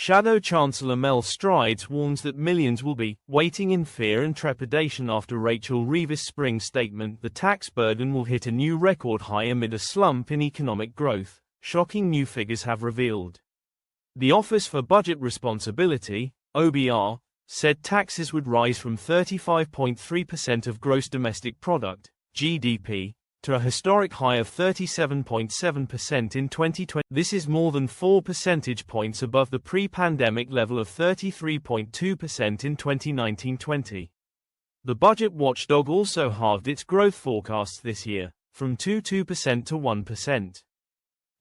Shadow Chancellor Mel Strides warns that millions will be waiting in fear and trepidation after Rachel Reeves' spring statement the tax burden will hit a new record high amid a slump in economic growth, shocking new figures have revealed. The Office for Budget Responsibility, OBR, said taxes would rise from 35.3% of gross domestic product, GDP, to a historic high of 37.7% in 2020. This is more than 4 percentage points above the pre-pandemic level of 33.2% in 2019-20. The budget watchdog also halved its growth forecasts this year, from 2% to 1%.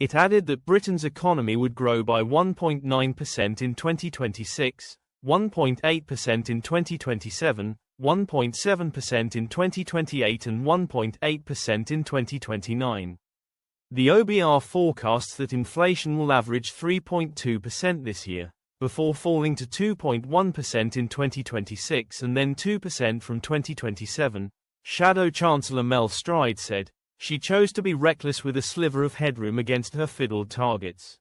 It added that Britain's economy would grow by 1.9% in 2026, 1.8% in 2027, 1.7% in 2028 and 1.8% in 2029. The OBR forecasts that inflation will average 3.2% this year, before falling to 2.1% in 2026 and then 2% from 2027, Shadow Chancellor Mel Strides said. She chose to be reckless with a sliver of headroom against her fiddled targets.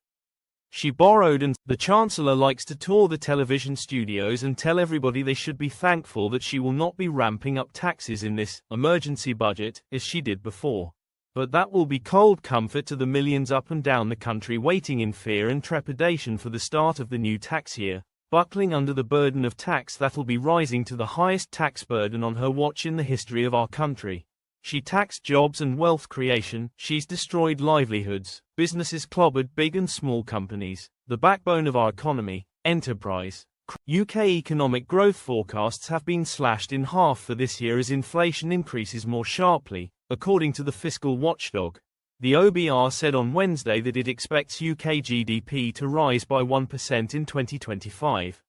She borrowed and the Chancellor likes to tour the television studios and tell everybody they should be thankful that she will not be ramping up taxes in this emergency budget, as she did before. But that will be cold comfort to the millions up and down the country waiting in fear and trepidation for the start of the new tax year, buckling under the burden of tax that'll be rising to the highest tax burden on her watch in the history of our country. She taxed jobs and wealth creation, she's destroyed livelihoods, businesses clobbered big and small companies, the backbone of our economy, enterprise. UK economic growth forecasts have been slashed in half for this year as inflation increases more sharply, according to the fiscal watchdog. The OBR said on Wednesday that it expects UK GDP to rise by 1% in 2025.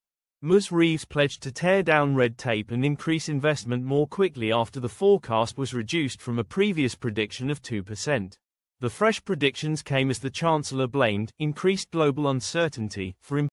Ms. Reeves pledged to tear down red tape and increase investment more quickly after the forecast was reduced from a previous prediction of 2%. The fresh predictions came as the Chancellor blamed increased global uncertainty for